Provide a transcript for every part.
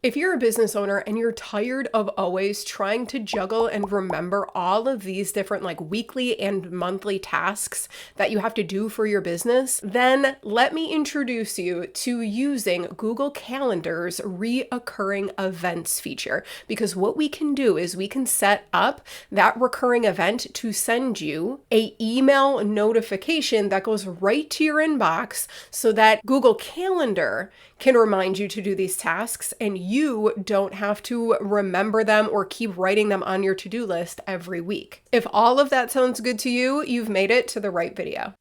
If you're a business owner and you're tired of always trying to juggle and remember all of these different weekly and monthly tasks that you have to do for your business, then let me introduce you to using Google Calendar's reoccurring events feature. Because what we can do is we can set up that recurring event to send you an email notification that goes right to your inbox so that Google Calendar can remind you to do these tasks and you don't have to remember them or keep writing them on your to-do list every week. If all of that sounds good to you, you've made it to the right video.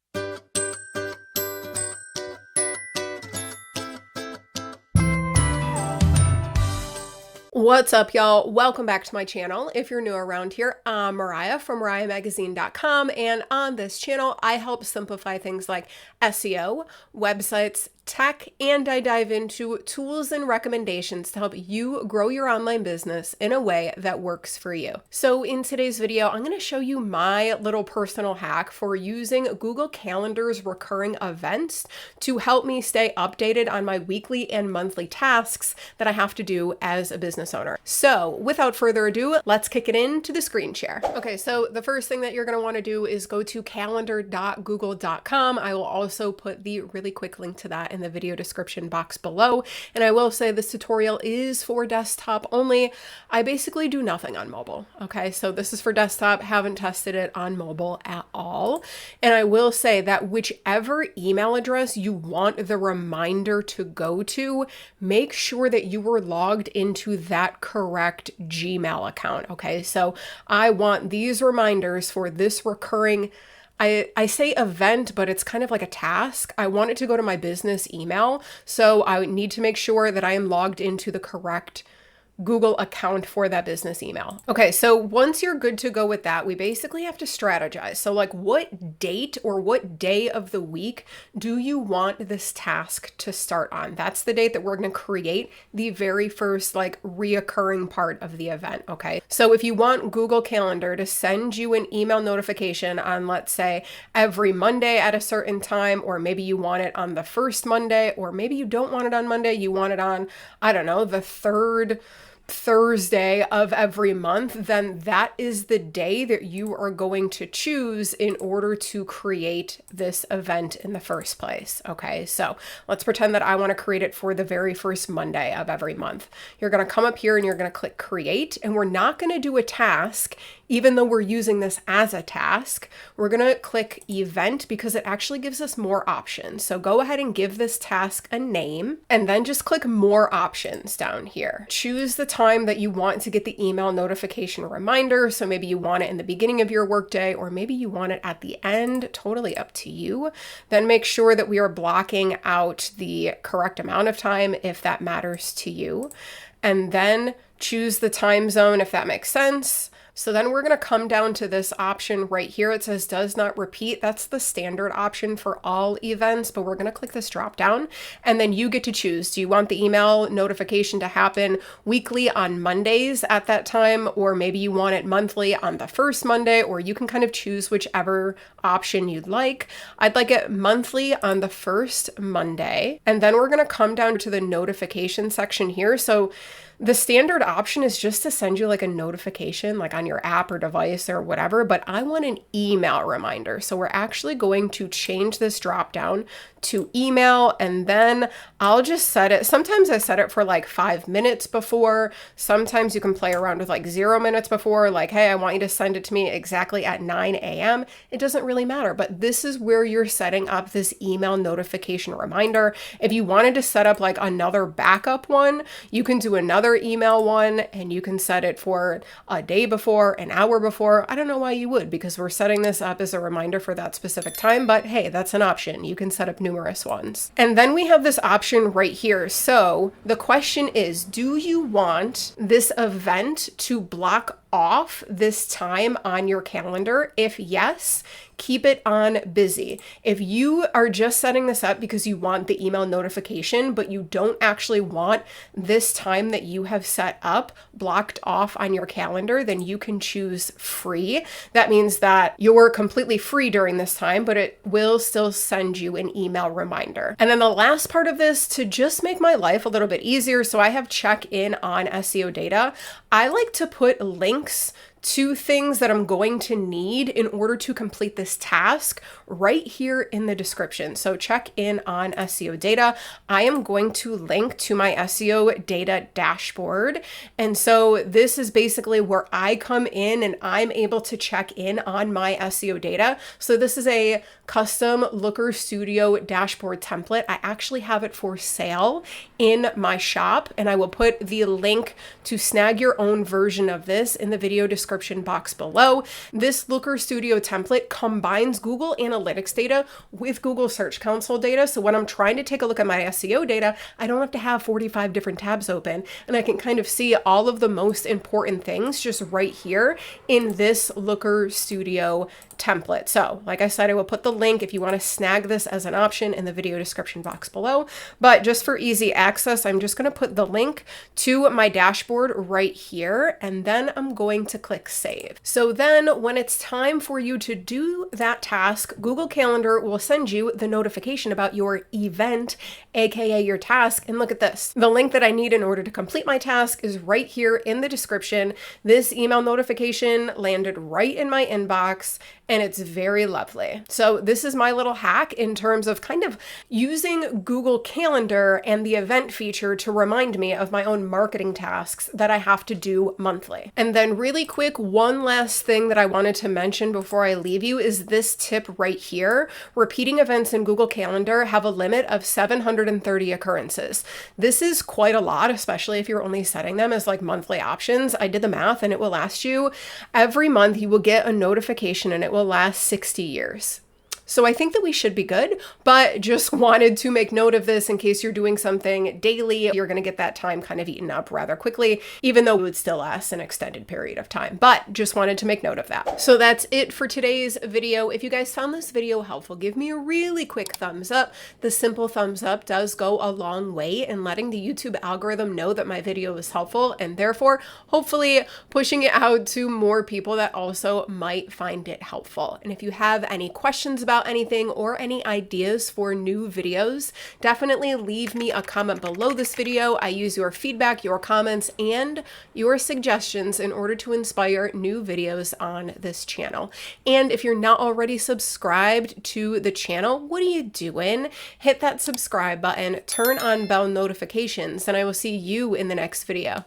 What's up, y'all? Welcome back to my channel. If you're new around here, I'm Mariah from MariahMagazine.com, and on this channel, I help simplify things like SEO, websites, tech, and I dive into tools and recommendations to help you grow your online business in a way that works for you. So in today's video, I'm going to show you my little personal hack for using Google Calendar's recurring events to help me stay updated on my weekly and monthly tasks that I have to do as a business owner. So without further ado, let's kick it into the screen share. Okay, so the first thing that you're going to want to do is go to calendar.google.com. I will also put the really quick link to that in the video description box below. And I will say this tutorial is for desktop only. I basically do nothing on mobile. Okay, so this is for desktop, haven't tested it on mobile at all. And I will say that whichever email address you want the reminder to go to, make sure that you were logged into that correct Gmail account. Okay, so I want these reminders for this recurring I say event, but it's kind of like a task. I want it to go to my business email. So I need to make sure that I am logged into the correct Google account for that business email. Okay, so once you're good to go with that, we basically have to strategize. So what date or what day of the week do you want this task to start on? That's the date that we're going to create the very first reoccurring part of the event, okay? So if you want Google Calendar to send you an email notification on, let's say, every Monday at a certain time, or maybe you want it on the first Monday, or maybe you don't want it on Monday, you want it on, I don't know, the third Thursday of every month, then that is the day that you are going to choose in order to create this event in the first place. Okay, so let's pretend that I want to create it for the very first Monday of every month. You're going to come up here and you're going to click create, and we're not going to do a task. Even though we're using this as a task, we're going to click event because it actually gives us more options. So go ahead and give this task a name and then just click more options down here. Choose the time that you want to get the email notification reminder. So maybe you want it in the beginning of your workday, or maybe you want it at the end, totally up to you. Then make sure that we are blocking out the correct amount of time if that matters to you. And then choose the time zone if that makes sense. So then we're going to come down to this option right here. It says does not repeat. That's the standard option for all events, but we're going to click this drop down and then you get to choose. Do you want the email notification to happen weekly on Mondays at that time, or maybe you want it monthly on the first Monday, or you can kind of choose whichever option you'd like. I'd like it monthly on the first Monday. And then we're going to come down to the notification section here. So the standard option is just to send you a notification on your app or device or whatever, but I want an email reminder. So we're actually going to change this drop down to email, and then I'll just set it. Sometimes I set it for 5 minutes before. Sometimes you can play around with 0 minutes before, hey, I want you to send it to me exactly at 9 a.m. It doesn't really matter, but this is where you're setting up this email notification reminder. If you wanted to set up another backup one, you can do another email one and you can set it for a day before, an hour before. I don't know why you would, because we're setting this up as a reminder for that specific time, but hey, that's an option. You can set up numerous ones. And then we have this option right here. So the question is, do you want this event to block off this time on your calendar? If yes, keep it on busy. If you are just setting this up because you want the email notification, but you don't actually want this time that you have set up blocked off on your calendar, then you can choose free. That means that you're completely free during this time, but it will still send you an email reminder. And then the last part of this, to just make my life a little bit easier, so I have check-in on SEO data. I like to put links to things that I'm going to need in order to complete this task right here in the description. So check in on SEO data. I am going to link to my SEO data dashboard. And so this is basically where I come in and I'm able to check in on my SEO data. So this is a custom Looker Studio dashboard template. I actually have it for sale in my shop, and I will put the link to snag your own version of this in the video description box below. This Looker Studio template combines Google Analytics data with Google Search Console data. So when I'm trying to take a look at my SEO data, I don't have to have 45 different tabs open, and I can kind of see all of the most important things just right here in this Looker Studio template. So like I said, I will put the link if you want to snag this as an option in the video description box below. But just for easy access, I'm just going to put the link to my dashboard right here, and then I'm going to click save. So then when it's time for you to do that task, Google Calendar will send you the notification about your event, aka your task. And look at this. The link that I need in order to complete my task is right here in the description. This email notification landed right in my inbox, and it's very lovely. So this is my little hack in terms of kind of using Google Calendar and the event feature to remind me of my own marketing tasks that I have to do monthly. And then really quick, one last thing that I wanted to mention before I leave you is this tip right here. Repeating events in Google Calendar have a limit of 730 occurrences. This is quite a lot, especially if you're only setting them as like monthly options. I did the math, and it will last you every month. You will get a notification, and it will last 60 years. So I think that we should be good, but just wanted to make note of this in case you're doing something daily. You're going to get that time kind of eaten up rather quickly, even though it would still last an extended period of time, but just wanted to make note of that. So that's it for today's video. If you guys found this video helpful, give me a really quick thumbs up. The simple thumbs up does go a long way in letting the YouTube algorithm know that my video is helpful, and therefore hopefully pushing it out to more people that also might find it helpful. And if you have any questions about anything or any ideas for new videos, definitely leave me a comment below this video. I use your feedback, your comments, and your suggestions in order to inspire new videos on this channel. And if you're not already subscribed to the channel, what are you doing? Hit that subscribe button, turn on bell notifications, and I will see you in the next video.